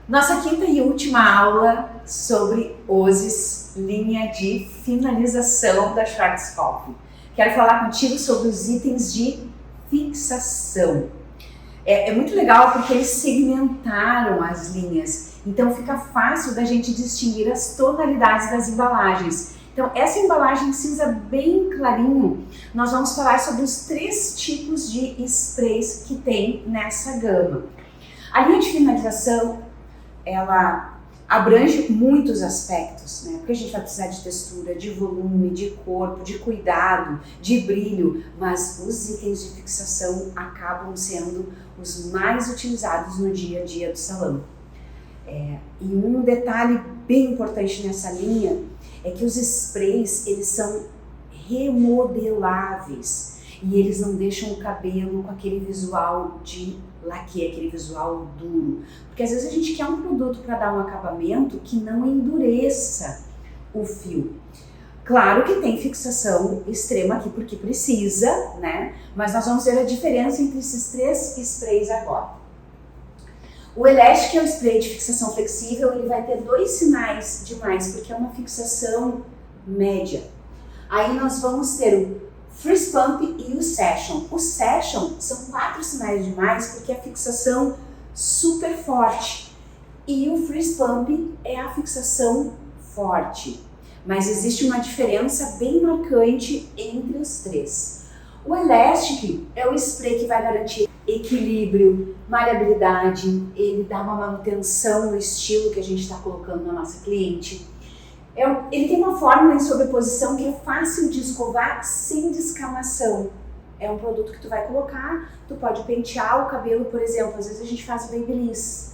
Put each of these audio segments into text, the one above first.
Nossa quinta e última aula sobre OSES, linha de finalização da Schwarzkopf. Quero falar contigo sobre os itens de fixação. É muito legal porque eles segmentaram as linhas, então fica fácil da gente distinguir as tonalidades das embalagens. Então, essa embalagem cinza bem clarinho, nós vamos falar sobre os 3 tipos de sprays que tem nessa gama. A linha de finalização, ela abrange muitos aspectos, né? Porque a gente vai precisar de textura, de volume, de corpo, de cuidado, de brilho, mas os itens de fixação acabam sendo os mais utilizados no dia a dia do salão. E um detalhe bem importante nessa linha é que os sprays, eles são remodeláveis e eles não deixam o cabelo com aquele visual de laque, aquele visual duro. Porque às vezes a gente quer um produto para dar um acabamento que não endureça o fio. Claro que tem fixação extrema aqui porque precisa, né? Mas nós vamos ver a diferença entre esses 3 sprays agora. O Elastic é um spray de fixação flexível, ele vai ter 2 sinais de mais, porque é uma fixação média. Aí nós vamos ter o Freeze Pump e o Session. O Session são 4 sinais de mais, porque é a fixação super forte. E o Freeze Pump é a fixação forte. Mas existe uma diferença bem marcante entre os 3. O Elastic é o spray que vai garantir equilíbrio, maleabilidade, ele dá uma manutenção no estilo que a gente está colocando na nossa cliente. Ele tem uma fórmula em sobreposição que é fácil de escovar sem descamação. É um produto que tu vai colocar, tu pode pentear o cabelo, por exemplo, às vezes a gente faz babyliss.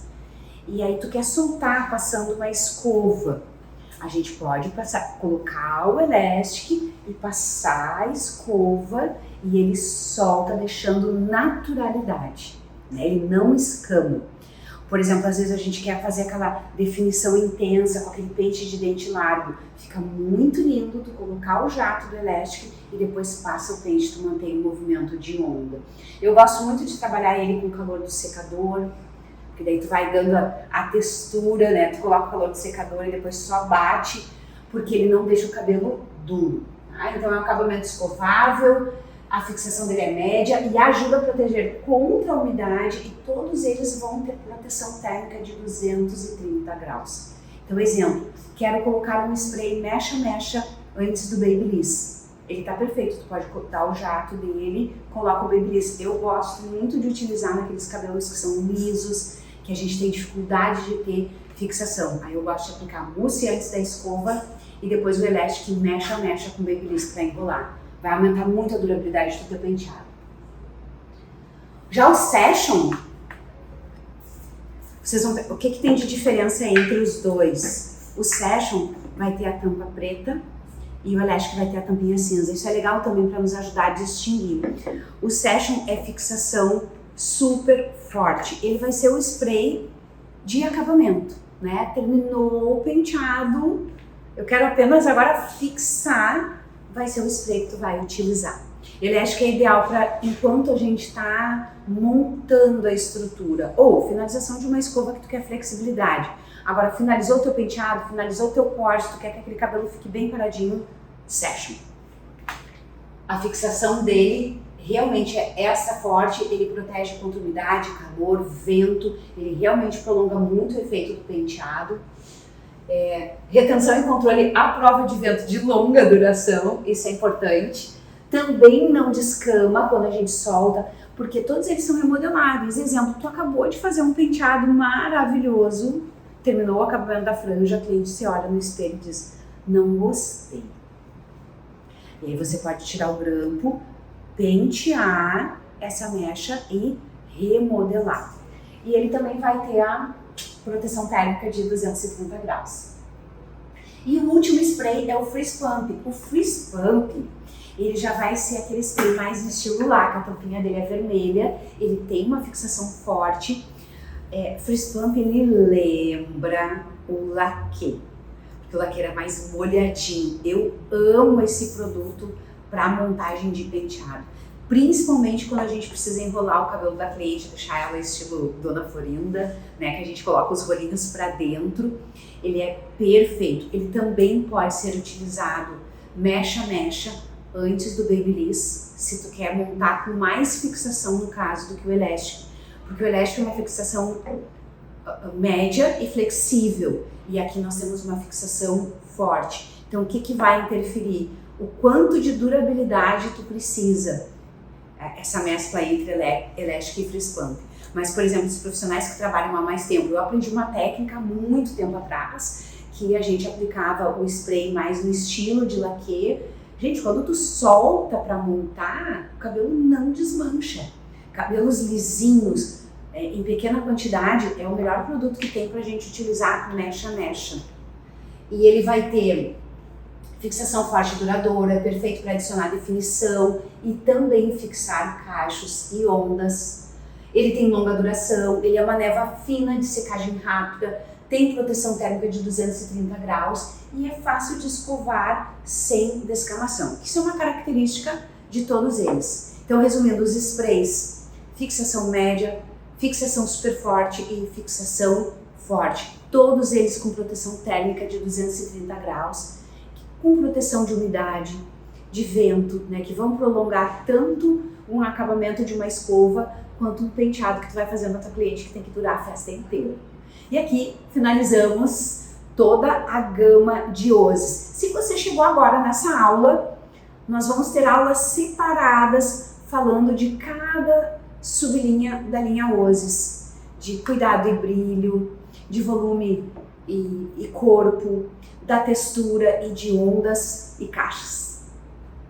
E aí tu quer soltar passando uma escova. A gente pode colocar o Elastic e passar a escova e ele solta deixando naturalidade, né? Ele não escama. Por exemplo, às vezes a gente quer fazer aquela definição intensa com aquele pente de dente largo. Fica muito lindo tu colocar o jato do Elastic e depois passa o pente, tu mantém o movimento de onda. Eu gosto muito de trabalhar ele com o calor do secador, porque daí tu vai dando a textura, né? Tu coloca o calor do secador e depois só bate, porque ele não deixa o cabelo duro. Tá? Então é um acabamento escovável, a fixação dele é média e ajuda a proteger contra a umidade e todos eles vão ter proteção térmica de 230 graus. Então, exemplo, quero colocar um spray mecha antes do babyliss. Ele tá perfeito, tu pode cortar o jato dele, coloca o babyliss. Eu gosto muito de utilizar naqueles cabelos que são lisos, que a gente tem dificuldade de ter fixação. Aí eu gosto de aplicar mousse antes da escova e depois o Elastic mecha com babyliss para enrolar. Vai aumentar muito a durabilidade do teu penteado. Já o Session, vocês vão ver o que tem de diferença entre os dois. O Session vai ter a tampa preta e o Elastic vai ter a tampinha cinza. Isso é legal também para nos ajudar a distinguir. O Session é fixação super forte. Ele vai ser o spray de acabamento, né? Terminou o penteado, eu quero apenas agora fixar, vai ser o spray que tu vai utilizar. Ele acho que é ideal para enquanto a gente está montando a estrutura, ou finalização de uma escova que tu quer flexibilidade. Agora finalizou o teu penteado, finalizou o teu corte, tu quer que aquele cabelo fique bem paradinho, Session. A fixação dele realmente é essa forte, ele protege contra umidade, calor, vento, ele realmente prolonga muito o efeito do penteado. Retenção e controle à prova de vento de longa duração, isso é importante. Também não descama quando a gente solta, porque todos eles são remodeláveis. Exemplo, tu acabou de fazer um penteado maravilhoso, terminou o acabamento da franja, a cliente se olha no espelho e diz, não gostei. E aí você pode tirar o grampo, pentear essa mecha e remodelar. E ele também vai ter a proteção térmica de 230 graus. E o último spray é o Freeze Pump. O Freeze Pump, ele já vai ser aquele spray mais no estilo laque, a tampinha dele é vermelha, ele tem uma fixação forte. Freeze Pump, ele lembra o laque, porque o laque era mais molhadinho. Eu amo esse produto para montagem de penteado. principalmente quando a gente precisa enrolar o cabelo da cliente, deixar ela estilo Dona Florinda, né, que a gente coloca os rolinhos para dentro. Ele é perfeito. Ele também pode ser utilizado mecha a mecha antes do babyliss, se tu quer montar com mais fixação no caso do que o elástico, porque o elástico é uma fixação média e flexível, e aqui nós temos uma fixação forte. Então o que vai interferir? O quanto de durabilidade tu precisa, essa mescla entre elástico e freeze pump. Mas, por exemplo, os profissionais que trabalham há mais tempo, eu aprendi uma técnica há muito tempo atrás, que a gente aplicava o spray mais no estilo de laque. Gente, quando tu solta para montar, o cabelo não desmancha. Cabelos lisinhos, em pequena quantidade, é o melhor produto que tem pra gente utilizar com mecha a mecha. E ele vai ter fixação forte e duradoura, é perfeito para adicionar definição e também fixar cachos e ondas. Ele tem longa duração, ele é uma neva fina de secagem rápida, tem proteção térmica de 230 graus e é fácil de escovar sem descamação. Isso é uma característica de todos eles. Então, resumindo, os sprays, fixação média, fixação super forte e fixação forte. Todos eles com proteção térmica de 230 graus, com proteção de umidade, de vento, né, que vão prolongar tanto um acabamento de uma escova quanto um penteado que tu vai fazer na tua cliente, que tem que durar a festa inteira. E aqui finalizamos toda a gama de Ozes. Se você chegou agora nessa aula, nós vamos ter aulas separadas falando de cada sublinha da linha Ozes, de cuidado e brilho, de volume e corpo, da textura e de ondas e cachos.